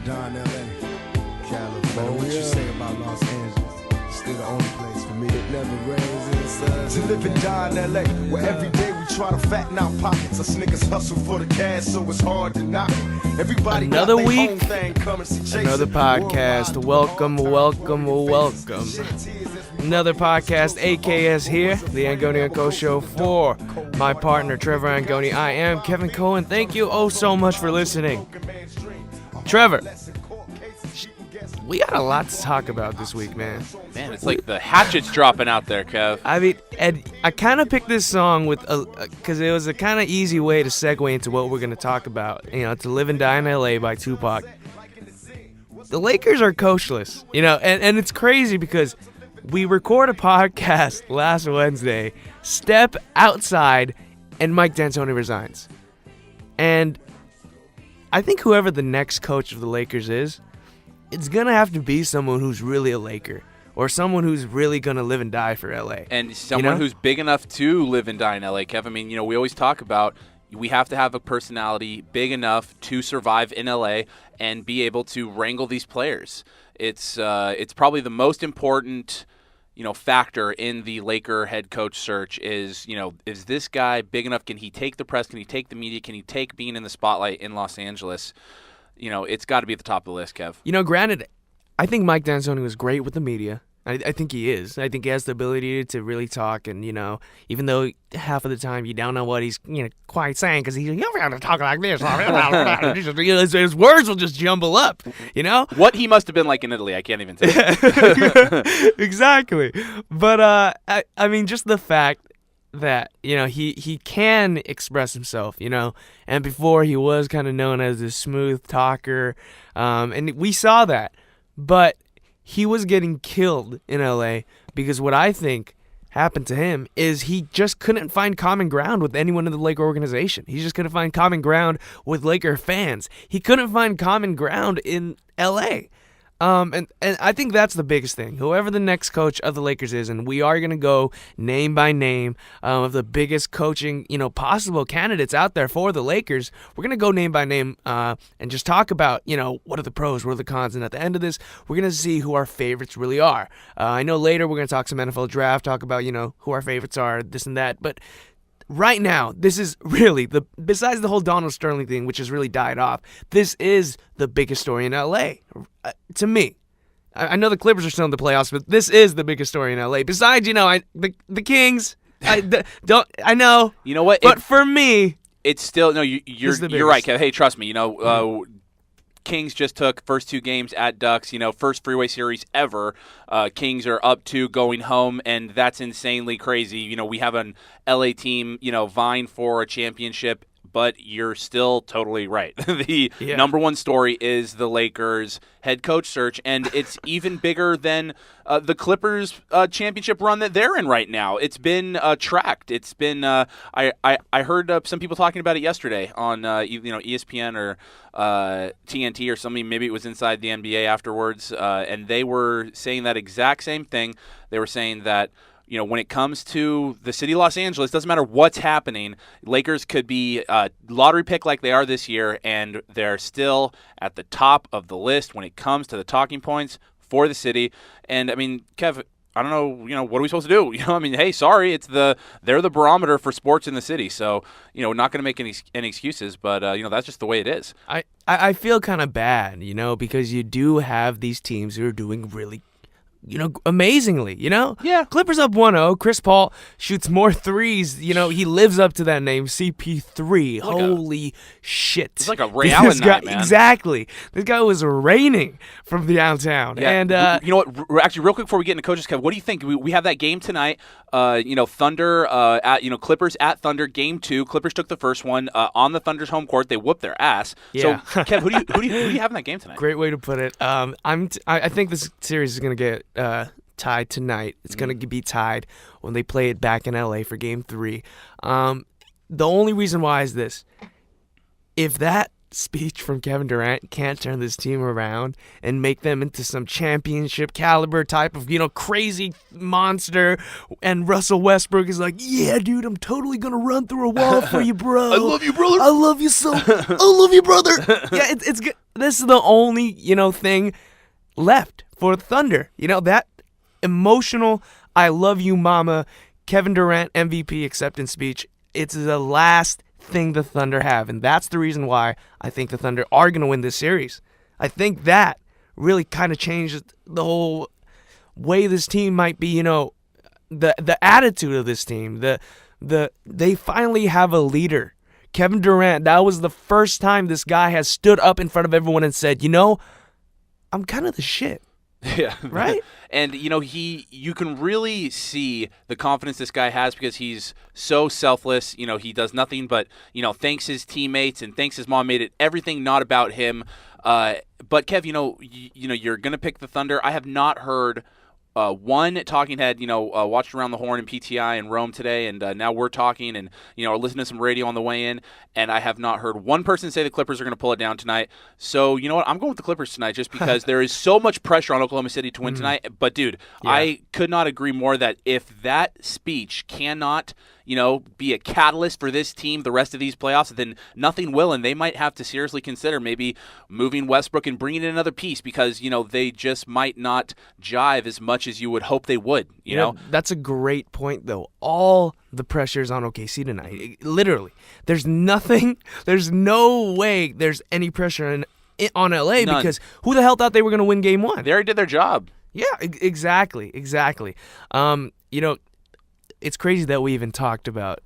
living down in LA, California. What you say about Los Angeles? Still the only place for me. It never rains inside. To live and die in LA, where every day we try to fatten our pockets. Us niggas hustle for the cash, so it's hard to knock it. Everybody another got week, own thing coming, another podcast. Welcome. Another podcast, AKS here, the Angone and Ko Show for my partner, Trevor and Angone. I am Kevin Cohen. Thank you so much for listening. Trevor, we got a lot to talk about this week, man. Man, it's like the hatchet's dropping out there, Kev. I mean, Ed, I kind of picked this song with because it was a kind of easy way to segue into what we're going to talk about. You know, To Live and Die in L.A. by Tupac. The Lakers are coachless, you know, and it's crazy because we record a podcast last Wednesday, step outside, and Mike D'Antoni resigns. And I think whoever the next coach of the Lakers is, it's going to have to be someone who's really a Laker or someone who's really going to live and die for L.A. And someone who's big enough to live and die in L.A., Kev. I mean, you know, we always talk about we have to have a personality big enough to survive in L.A. and be able to wrangle these players. It's probably the most important, you know, factor in the Laker head coach search is, you know, is this guy big enough? Can he take the press? Can he take the media? Can he take being in the spotlight in Los Angeles? You know, it's got to be at the top of the list, Kev. You know, granted, I think Mike D'Antoni was great with the media. I think he is. I think he has the ability to really talk, and, you know, even though half of the time you don't know what he's, you know, quite saying, because he's, you don't have to talk like this. You know, his words will just jumble up, you know? What he must have been like in Italy, I can't even say. Exactly. But, I mean, just the fact that, you know, he can express himself, you know, and before he was kind of known as this smooth talker, and we saw that, but he was getting killed in LA because what I think happened to him is he just couldn't find common ground with anyone in the Laker organization. He just couldn't find common ground with Laker fans. He couldn't find common ground in LA. And I think that's the biggest thing. Whoever the next coach of the Lakers is, and we are going to go name by name of the biggest coaching, you know, possible candidates out there for the Lakers. We're going to go name by name and just talk about, you know, what are the pros, what are the cons, and at the end of this, we're going to see who our favorites really are. I know later we're going to talk some NFL draft, talk about, you know, who our favorites are, this and that, but right now, this is really, besides the whole Donald Sterling thing, which has really died off, this is the biggest story in L.A., to me. I know the Clippers are still in the playoffs, but this is the biggest story in L.A. Besides, you know, the Kings, I know. You know what? But for me, it's still, no, you're right, Kev. Hey, trust me, you know, Kings just took first two games at Ducks, you know, first freeway series ever. Kings are up 2 going home, and that's insanely crazy. You know, we have an LA team, you know, vying for a championship, but you're still totally right. The number one story is the Lakers head coach search, and it's even bigger than the Clippers championship run that they're in right now. It's been tracked. It's been I heard some people talking about it yesterday on you know, ESPN or TNT or something. Maybe it was Inside the NBA afterwards, and they were saying that exact same thing. They were saying that, you know, when it comes to the city of Los Angeles, doesn't matter what's happening, Lakers could be a lottery pick like they are this year, and they're still at the top of the list when it comes to the talking points for the city. And, I mean, Kev, I don't know, you know, what are we supposed to do? You know, I mean, hey, sorry, they're the barometer for sports in the city. So, you know, not going to make any excuses, but, you know, that's just the way it is. I feel kind of bad, you know, because you do have these teams who are doing really, you know, amazingly, you know? Yeah. Clippers up 1-0. Chris Paul shoots more threes. You know, he lives up to that name, CP3. Holy shit. It's like a Ray Allen night, man. Exactly. This guy was raining from the downtown. Yeah. And you know what? Actually, real quick before we get into coaches, Kev, what do you think? We have that game tonight. You know, Thunder at, you know, Clippers at Thunder, game 2. Clippers took the first one on the Thunder's home court. They whooped their ass. Yeah. So, Kev, who do you have in that game tonight? Great way to put it. I think this series is going to get tied tonight. It's going to be tied when they play it back in LA for game 3. The only reason why is this. If that speech from Kevin Durant can't turn this team around and make them into some championship caliber type of, you know, crazy monster, and Russell Westbrook is like, yeah, dude, I'm totally gonna run through a wall for you, bro. I love you, brother. I love you so. I love you, brother. Yeah, it's good. this is the only, thing left for Thunder. That emotional I love you mama Kevin Durant MVP acceptance speech, it's the last thing the Thunder have, and that's the reason why I think the Thunder are going to win this series. I think that really kind of changed the whole way this team might be, the attitude of this team. They finally have a leader. Kevin Durant, that was the first time this guy has stood up in front of everyone and said, I'm kind of the shit. Yeah. Right? And, you can really see the confidence this guy has because he's so selfless. He does nothing but, thanks his teammates and thanks his mom, made it everything not about him. But, Kev, you're going to pick the Thunder. I have not heard one talking head, watched Around the Horn and PTI in Rome today, and now we're talking and, are listening to some radio on the way in, and I have not heard one person say the Clippers are going to pull it down tonight. So, you know what? I'm going with the Clippers tonight just because there is so much pressure on Oklahoma City to win tonight. But, dude, yeah. I could not agree more that if that speech cannot be a catalyst for this team the rest of these playoffs, then nothing will, and they might have to seriously consider maybe moving Westbrook and bringing in another piece because, they just might not jive as much as you would hope they would, you know? That's a great point, though. All the pressure's on OKC tonight. Literally. There's no way there's any pressure on LA. None. Because who the hell thought they were going to win game one? They already did their job. Yeah, exactly. It's crazy that we even talked about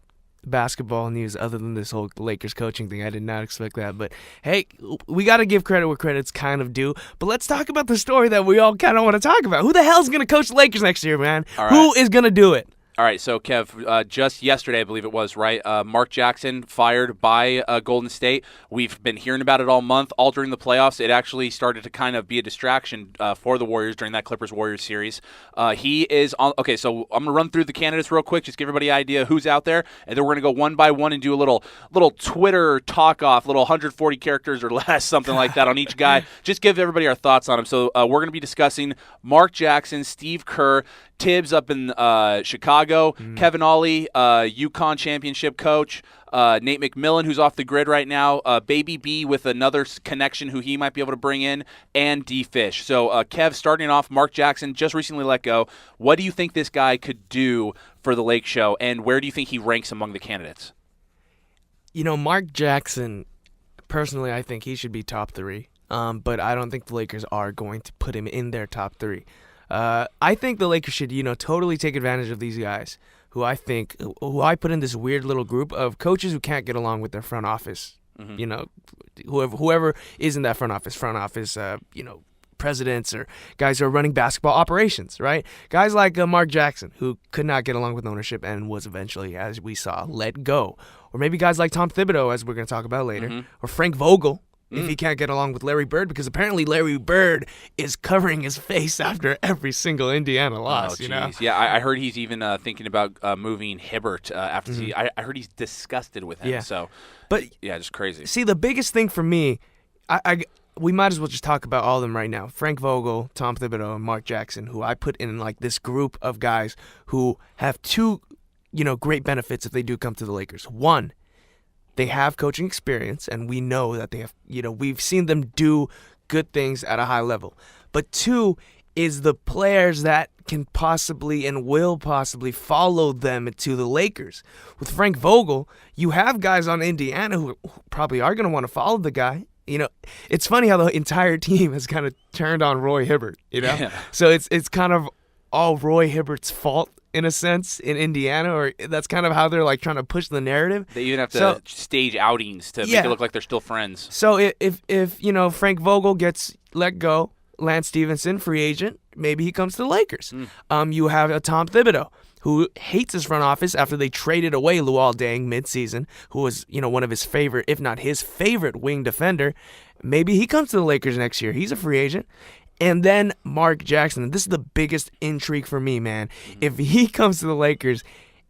basketball news other than this whole Lakers coaching thing. I did not expect that. But, hey, we got to give credit where credit's kind of due. But let's talk about the story that we all kind of want to talk about. Who the hell's going to coach the Lakers next year, man? All right. Who is going to do it? All right, so Kev, just yesterday, I believe it was, right? Mark Jackson fired by Golden State. We've been hearing about it all month, all during the playoffs. It actually started to kind of be a distraction for the Warriors during that Clippers-Warriors series. He is on. Okay, so I'm going to run through the candidates real quick, just give everybody an idea who's out there, and then we're going to go one by one and do a little Twitter talk-off, little 140 characters or less, something like that on each guy. Just give everybody our thoughts on him. So we're going to be discussing Mark Jackson, Steve Kerr, Tibbs up in Chicago, Kevin Ollie, UConn championship coach, Nate McMillan, who's off the grid right now, Baby B with another connection who he might be able to bring in, and D. Fish. So, Kev, starting off, Mark Jackson just recently let go. What do you think this guy could do for the Lake Show, and where do you think he ranks among the candidates? Mark Jackson, personally, I think he should be top 3, but I don't think the Lakers are going to put him in their top 3. I think the Lakers should, totally take advantage of these guys who I put in this weird little group of coaches who can't get along with their front office. Whoever is in that front office, presidents or guys who are running basketball operations, right? Guys like Mark Jackson, who could not get along with ownership and was eventually, as we saw, let go. Or maybe guys like Tom Thibodeau, as we're going to talk about later, or Frank Vogel, if he can't get along with Larry Bird, because apparently Larry Bird is covering his face after every single Indiana loss. Yeah, I heard he's even thinking about moving Hibbert after I heard he's disgusted with him. Yeah. So, but yeah, just crazy. See, the biggest thing for me, we might as well just talk about all of them right now. Frank Vogel, Tom Thibodeau, and Mark Jackson, who I put in like this group of guys who have two, great benefits if they do come to the Lakers. One, they have coaching experience, and we know that they have, we've seen them do good things at a high level. But two is the players that can possibly and will possibly follow them to the Lakers. With Frank Vogel, you have guys on Indiana who probably are going to want to follow the guy. It's funny how the entire team has kind of turned on Roy Hibbert, Yeah. So it's kind of all Roy Hibbert's fault, in a sense, in Indiana, or that's kind of how they're like trying to push the narrative. They even have to stage outings to make it look like they're still friends. So if Frank Vogel gets let go, Lance Stevenson, free agent, maybe he comes to the Lakers. You have a Tom Thibodeau, who hates his front office after they traded away Luol Deng midseason, who was one of his favorite, if not his favorite, wing defender. Maybe he comes to the Lakers next year. He's a free agent. And then Mark Jackson. This is the biggest intrigue for me, man. If he comes to the Lakers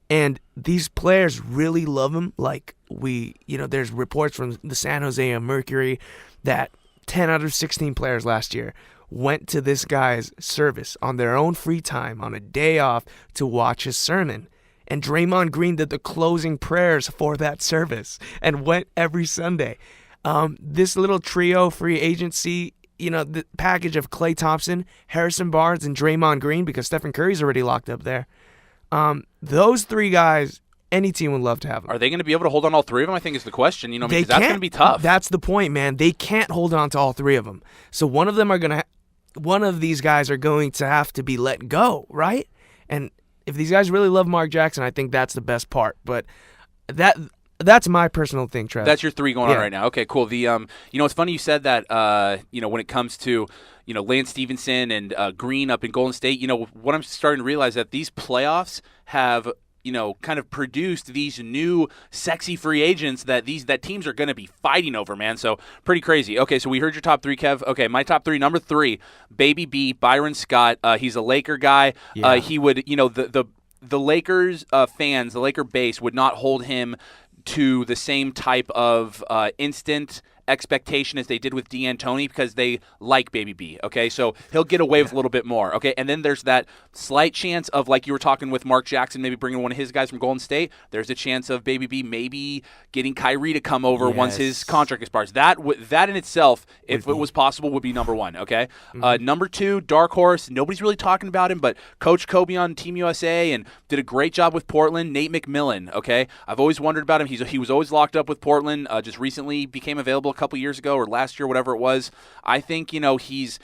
and these players really love him, like there's reports from the San Jose Mercury that 10 out of 16 players last year went to this guy's service on their own free time on a day off to watch his sermon. And Draymond Green did the closing prayers for that service and went every Sunday. This little trio free agency, the package of Klay Thompson, Harrison Barnes, and Draymond Green, because Stephen Curry's already locked up there. Those three guys, any team would love to have them. Are they going to be able to hold on all three of them? I think is the question. Because that's going to be tough. That's the point, man. They can't hold on to all three of them. So one of these guys are going to have to be let go, right? And if these guys really love Mark Jackson, I think that's the best part. But that's my personal thing, Trev. That's your three going on right now. Okay, cool. It's funny you said that. When it comes to Lance Stevenson and Green up in Golden State, what I'm starting to realize that these playoffs have kind of produced these new sexy free agents that teams are going to be fighting over, man. So pretty crazy. Okay, so we heard your top three, Kev. Okay, my top three. Number 3, Baby B, Byron Scott. He's a Laker guy. Yeah. He would, the Lakers fans, the Laker base would not hold him to the same type of instant expectation as they did with D'Antoni because they like Baby B, okay? So he'll get away with a little bit more, okay? And then there's that slight chance of, like you were talking with Mark Jackson, maybe bringing one of his guys from Golden State. There's a chance of Baby B maybe getting Kyrie to come over once his contract expires. That in itself, if it was possible, would be number 1, okay? Mm-hmm. Number 2, dark horse. Nobody's really talking about him, but Coach Kobe on Team USA and did a great job with Portland. Nate McMillan, okay? I've always wondered about him. He was always locked up with Portland. Just recently became available a couple years ago or last year, whatever it was. I think he's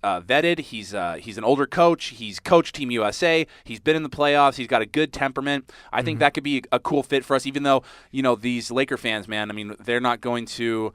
vetted. He's an older coach. He's coached Team USA. He's been in the playoffs. He's got a good temperament. I think that could be a cool fit for us. Even though these Laker fans, man, I mean, they're not going to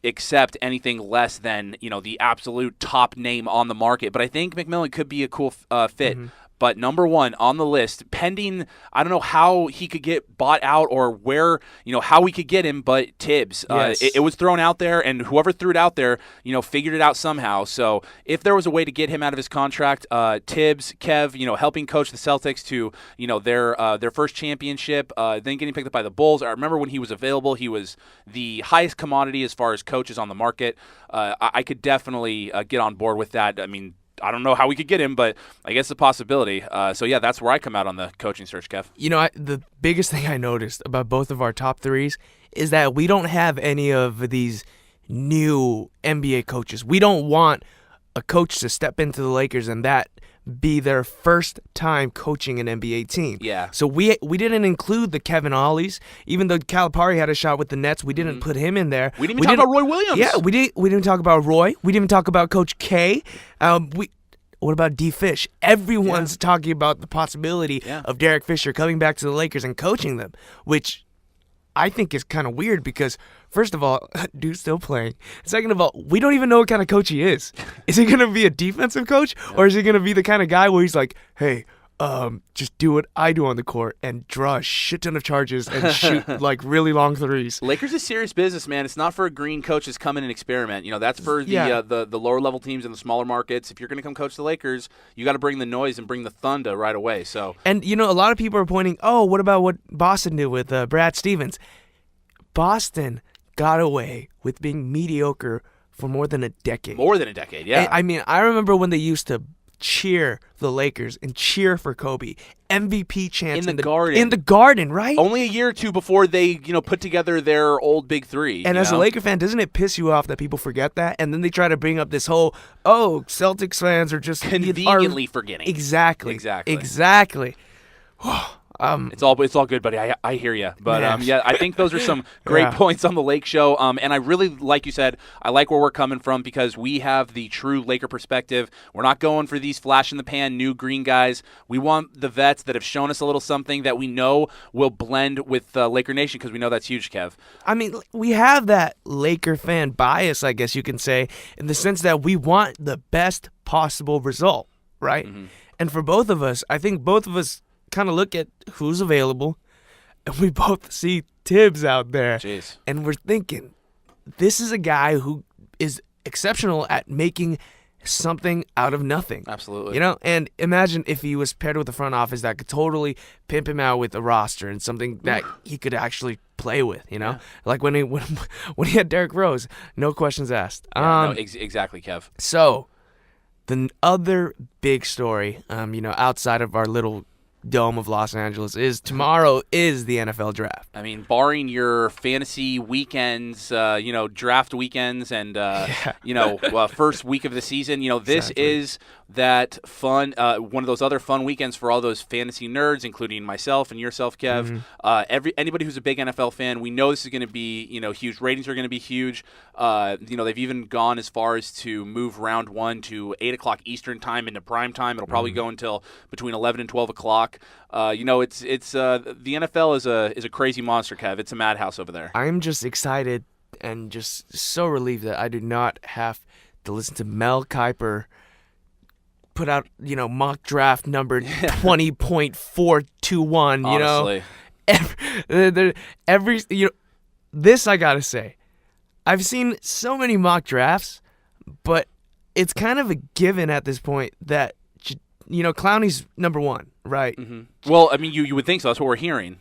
accept anything less than the absolute top name on the market. But I think McMillan could be a cool fit. Mm-hmm. But number 1 on the list, pending, I don't know how he could get bought out or where, how we could get him, but Tibbs. Yes. It was thrown out there, and whoever threw it out there, figured it out somehow. So if there was a way to get him out of his contract, Tibbs, Kev, helping coach the Celtics to, their first championship, then getting picked up by the Bulls. I remember when he was available, he was the highest commodity as far as coaches on the market. I could definitely get on board with that. I mean, I don't know how we could get him, but I guess a possibility. So, yeah, that's where I come out on the coaching search, Kev. The biggest thing I noticed about both of our top threes is that we don't have any of these new NBA coaches. We don't want a coach to step into the Lakers and that be their first time coaching an NBA team. Yeah. So we didn't include the Kevin Ollies, even though Calipari had a shot with the Nets. We didn't put him in there. We didn't even talk about Roy Williams. Yeah, we didn't talk about Roy. We didn't even talk about Coach K. What about D. Fish? Everyone's talking about the possibility of Derek Fisher coming back to the Lakers and coaching them, which I think is kind of weird because, first of all, dude's still playing. Second of all, we don't even know what kind of coach he is. Is he going to be a defensive coach or is he going to be the kind of guy where he's like, hey, just do what I do on the court and draw a shit ton of charges and shoot like really long threes. Lakers is serious business, man. It's not for green coaches come in and experiment. That's for the lower level teams in the smaller markets. If you're going to come coach the Lakers, you got to bring the noise and bring the thunder right away. So, and a lot of people are pointing, what about what Boston did with Brad Stevens? Boston got away with being mediocre for more than a decade. More than a decade, yeah. I mean, I remember when they used to cheer the Lakers and cheer for Kobe. MVP chants in the Garden. In the Garden, right? Only a year or two before they, put together their old big three. And as a Laker fan, doesn't it piss you off that people forget that? And then they try to bring up this whole, Celtics fans are just conveniently forgetting. Exactly. It's all good, buddy. I hear you, but I think those are some great points on the Lake Show. And I really, like you said, I like where we're coming from because we have the true Laker perspective. We're not going for these flash in the pan new green guys. We want the vets that have shown us a little something that we know will blend with Laker Nation because we know that's huge, Kev. I mean, we have that Laker fan bias, I guess you can say, in the sense that we want the best possible result, right? Mm-hmm. And for both of us, I think both of us kind of look at who's available, and we both see Tibbs out there. Jeez. And we're thinking, this is a guy who is exceptional at making something out of nothing. Absolutely. And imagine if he was paired with a front office that could totally pimp him out with a roster and something that he could actually play with, Yeah. Like when he had Derrick Rose, no questions asked. Exactly, Kev. So, the other big story, outside of our little dome of Los Angeles is tomorrow is the NFL draft. I mean, barring your fantasy weekends, draft weekends and, first week of the season, this is that fun, one of those other fun weekends for all those fantasy nerds, including myself and yourself, Kev. Anybody who's a big NFL fan, we know this is going to be, huge. Ratings are going to be huge. They've even gone as far as to move round 1 to 8 o'clock Eastern time into prime time. It'll probably go until between 11 and 12 o'clock. The NFL is a crazy monster, Kev. It's a madhouse over there. I'm just excited and just so relieved that I do not have to listen to Mel Kiper put out, mock draft number 20.421, every this I got to say. I've seen so many mock drafts, but it's kind of a given at this point that Clowney's number 1, right? Mm-hmm. Well, I mean, you would think so. That's what we're hearing.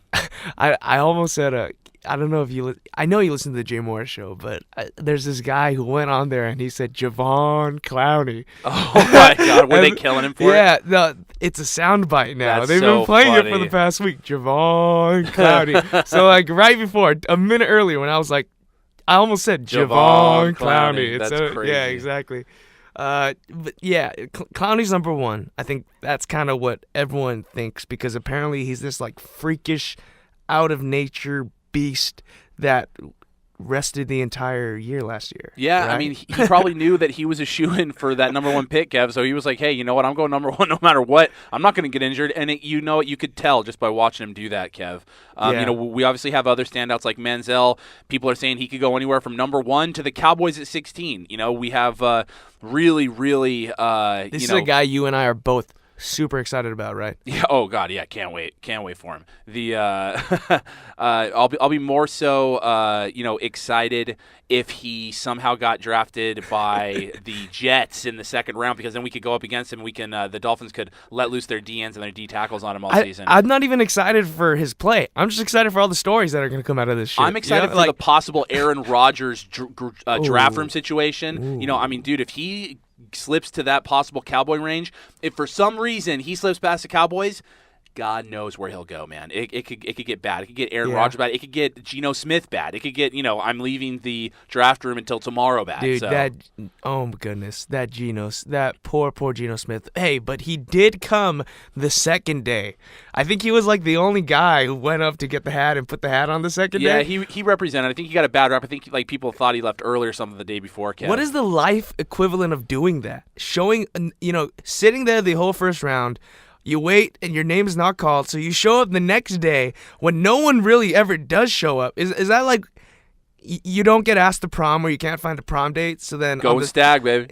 I almost said I don't know if I know you listen to the Jay Moore show, but there's this guy who went on there and he said Javon Clowney. Oh my God, were they killing him for it? Yeah, no, it's a soundbite now. They've been playing it for the past week. Javon Clowney. So right before, a minute earlier, when I was like, I almost said Javon Clowney. That's crazy. Yeah, exactly. But yeah, Clowney's number 1. I think that's kind of what everyone thinks because apparently he's this freakish, out of nature beast that rested the entire year last year. Yeah, right? I mean, he probably knew that he was a shoo-in for that number 1 pick, Kev, so he was like, hey, you know what, I'm going number 1 no matter what. I'm not going to get injured, and you could tell just by watching him do that, Kev. We obviously have other standouts like Manziel. People are saying he could go anywhere from number 1 to the Cowboys at 16. We have really, really, This is a guy you and I are both super excited about, right? Yeah. Oh God. Yeah. Can't wait for him. I'll be more so, excited if he somehow got drafted by the Jets in the second round, because then we could go up against him. We can the Dolphins could let loose their D ends and their D tackles on him all season. I'm not even excited for his play. I'm just excited for all the stories that are going to come out of this shit. I'm excited for the possible Aaron Rodgers draft room situation. Ooh. I mean, dude, if he slips to that possible Cowboy range, if for some reason he slips past the Cowboys, God knows where he'll go, man. It could get bad. It could get Aaron Rodgers bad. It could get Geno Smith bad. It could get, I'm leaving the draft room until tomorrow bad. Dude, so. Oh my goodness, that poor Geno Smith. Hey, but he did come the second day. I think he was the only guy who went up to get the hat and put the hat on the second day. Yeah, he represented. I think he got a bad rap. I think people thought he left early or something the day before. Kev. What is the life equivalent of doing that? Showing, sitting there the whole first round. You wait, and your name is not called, so you show up the next day when no one really ever does show up. Is that like you don't get asked to prom or you can't find a prom date? So then go and stag, baby.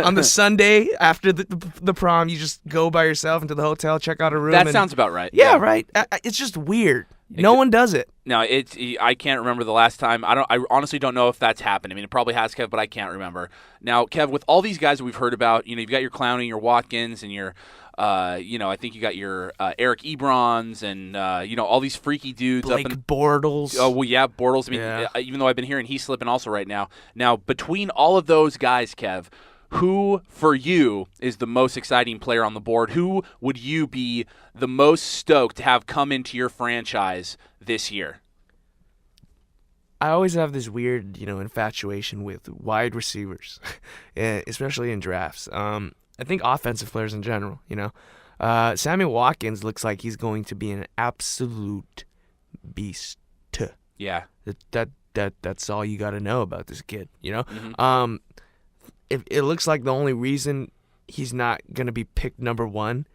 On the Sunday after the prom, you just go by yourself into the hotel, check out a room. That sounds about right. Yeah, right. It's just weird. No one does it. No, I can't remember the last time. I honestly don't know if that's happened. I mean, it probably has, Kev, but I can't remember. Now, Kev, with all these guys that we've heard about, you've got your Clowney, your Watkins, and your I think you got your Eric Ebrons and all these freaky dudes. Blake Bortles. Oh well, yeah, Bortles. I mean, even though I've been hearing he's slipping also right now. Now, between all of those guys, Kev, who for you is the most exciting player on the board? Who would you be the most stoked to have come into your franchise this year? I always have this weird, infatuation with wide receivers, especially in drafts. I think offensive players in general, Sammy Watkins looks like he's going to be an absolute beast. Yeah. That's all you got to know about this kid, Mm-hmm. It looks like the only reason he's not going to be picked number 1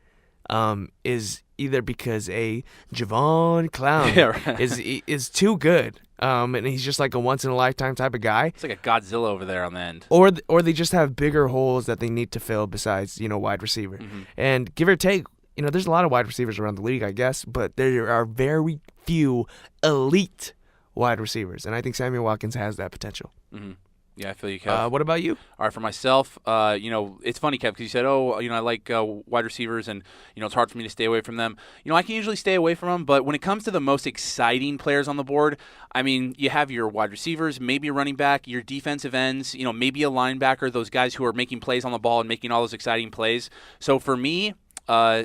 is either because Javon Clowney is too good. And he's just like a once-in-a-lifetime type of guy. It's like a Godzilla over there on the end. Or they just have bigger holes that they need to fill besides, wide receiver. Mm-hmm. And give or take, there's a lot of wide receivers around the league, I guess, but there are very few elite wide receivers. And I think Sammy Watkins has that potential. Mm-hmm. Yeah, I feel you, Kev. What about you? All right, for myself, it's funny, Kev, because you said, I like wide receivers, and, it's hard for me to stay away from them. I can usually stay away from them, but when it comes to the most exciting players on the board, I mean, you have your wide receivers, maybe a running back, your defensive ends, maybe a linebacker, those guys who are making plays on the ball and making all those exciting plays. So for me,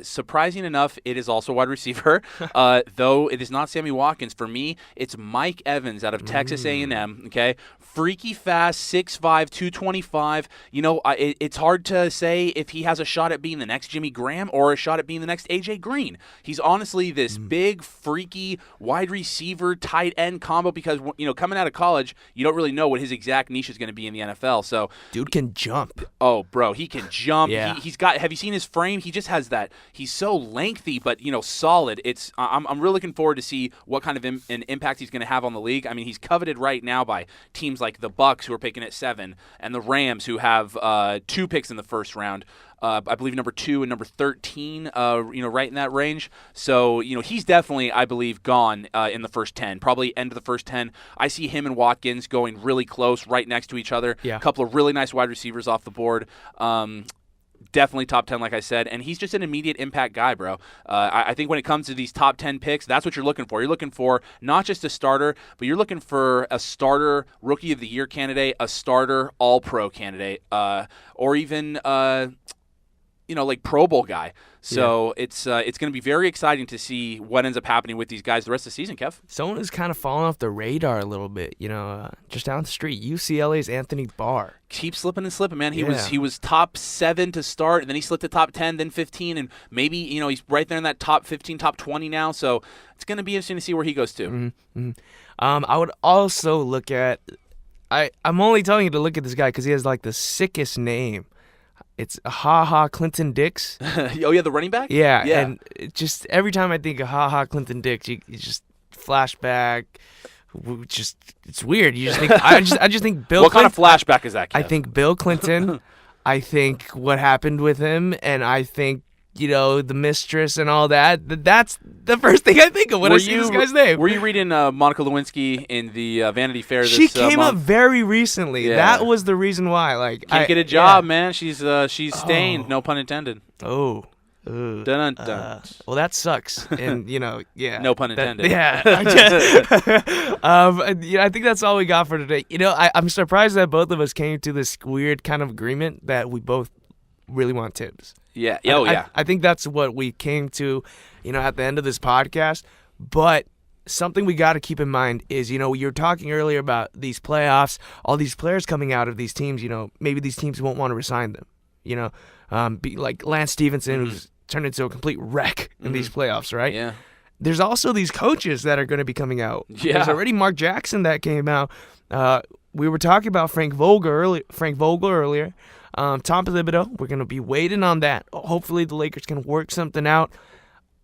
Surprising enough, it is also wide receiver, though it is not Sammy Watkins. For me, it's Mike Evans out of Texas A&M. Okay, freaky fast, 6'5", 225. It's hard to say if he has a shot at being the next Jimmy Graham or a shot at being the next AJ Green. He's honestly this big, freaky wide receiver tight end combo because coming out of college, you don't really know what his exact niche is going to be in the NFL. So dude can jump. Oh, bro, he can jump. Yeah. He's got. Have you seen his frame? He just has that. He's so lengthy, but solid. I'm really looking forward to see what kind of an impact he's going to have on the league. I mean, he's coveted right now by teams like the Bucks, who are picking at 7, and the Rams, who have 2 picks in the first round. I believe number 2 and number 13, right in that range. So, he's definitely, I believe, gone in the first 10, probably end of the first 10. I see him and Watkins going really close, right next to each other. Yeah. A couple of really nice wide receivers off the board. Definitely top 10, like I said, and he's just an immediate impact guy, bro. I think when it comes to these top 10 picks, that's what you're looking for. You're looking for not just a starter, but you're looking for a starter Rookie of the Year candidate, a starter All-Pro candidate, or even like Pro Bowl guy. So it's going to be very exciting to see what ends up happening with these guys the rest of the season, Kev. Someone who's kind of fallen off the radar a little bit, just down the street, UCLA's Anthony Barr. Keep slipping and slipping, man. He was top 7 to start, and then he slipped to top 10, then 15, and maybe he's right there in that top 15, top 20 now. So it's going to be interesting to see where he goes to. Mm-hmm. I would also look at. I'm only telling you to look at this guy because he has like the sickest name. It's Clinton Dix. Oh, yeah, the running back? Yeah. And just every time I think of Clinton Dix, you just flashback. It's weird. You just think I just think Bill. What Clinton, kind of flashback is that, Kev? I think Bill Clinton. I think what happened with him, and I think the mistress and all that. That's the first thing I think of when I see this guy's name. Were you reading Monica Lewinsky in the Vanity Fair? She came up very recently. Yeah. That was the reason why. Can't get a job, man. She's stained. No pun intended. Oh. Dun, dun, dun. Well, that sucks, and yeah. No pun intended. I think that's all we got for today. I'm surprised that both of us came to this weird kind of agreement that we both really want Tibbs. Yeah. I think that's what we came to, at the end of this podcast. But something we got to keep in mind is, you were talking earlier about these playoffs, all these players coming out of these teams. Maybe these teams won't want to resign them. Like Lance Stevenson, who's turned into a complete wreck in these playoffs, right? Yeah. There's also these coaches that are going to be coming out. Yeah. There's already Mark Jackson that came out. We were talking about Frank Vogel earlier. Tom Thibodeau, we're going to be waiting on that. Hopefully the Lakers can work something out.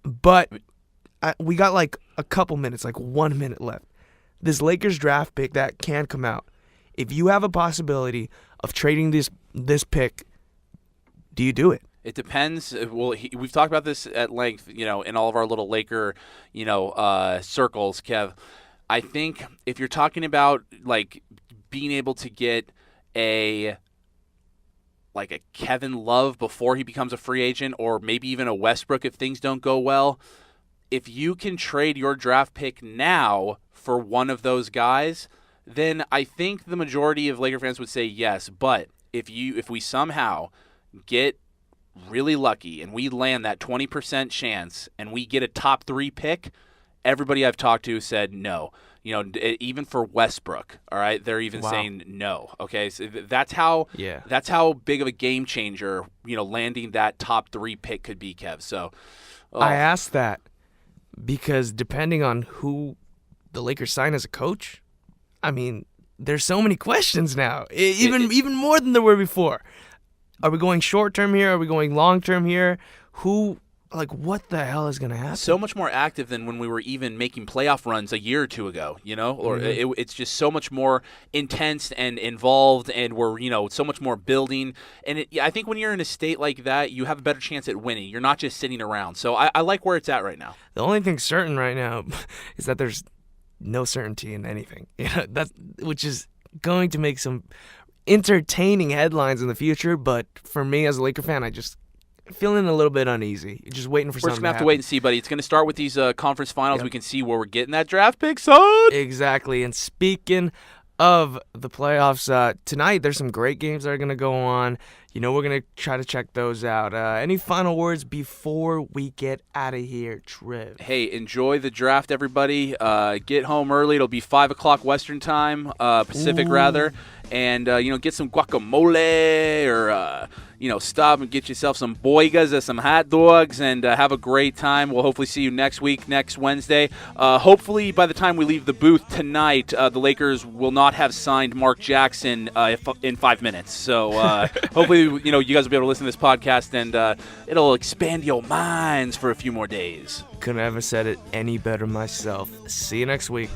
But we got like a couple minutes, like 1 minute left. This Lakers draft pick that can come out. If you have a possibility of trading this pick, do you do it? It depends. Well, we've talked about this at length, in all of our little Laker, circles, Kev. I think if you're talking about like being able to get a Kevin Love before he becomes a free agent, or maybe even a Westbrook if things don't go well, if you can trade your draft pick now for one of those guys, then I think the majority of Laker fans would say yes. But if we somehow get really lucky and we land that 20% chance and we get a top 3 pick, everybody I've talked to said no. Even for Westbrook, all right, they're even saying no. Okay, so that's how big of a game changer, landing that top 3 pick could be, Kev. So I asked that because depending on who the Lakers sign as a coach, I mean, there's so many questions now, even more than there were before. Are we going short term here? Are we going long term here? What the hell is going to happen? So much more active than when we were even making playoff runs a year or two ago, or it's just so much more intense and involved, and we're, so much more building. And I think when you're in a state like that, you have a better chance at winning. You're not just sitting around. So I like where it's at right now. The only thing certain right now is that there's no certainty in anything, which is going to make some entertaining headlines in the future. But for me as a Laker fan, I just feeling a little bit uneasy. Just waiting for something to happen. We're just going to have to wait and see, buddy. It's going to start with these conference finals. Yep. We can see where we're getting that draft pick, son. Exactly. And speaking of the playoffs, tonight there's some great games that are going to go on. We're going to try to check those out. Any final words before we get out of here, Trev? Hey, enjoy the draft, everybody. Get home early. It'll be 5 o'clock Western time, Pacific rather. And, get some guacamole or, stop and get yourself some boigas or some hot dogs and have a great time. We'll hopefully see you next week, next Wednesday. Hopefully by the time we leave the booth tonight, the Lakers will not have signed Mark Jackson in 5 minutes. So hopefully, you guys will be able to listen to this podcast and it'll expand your minds for a few more days. Couldn't have ever said it any better myself. See you next week.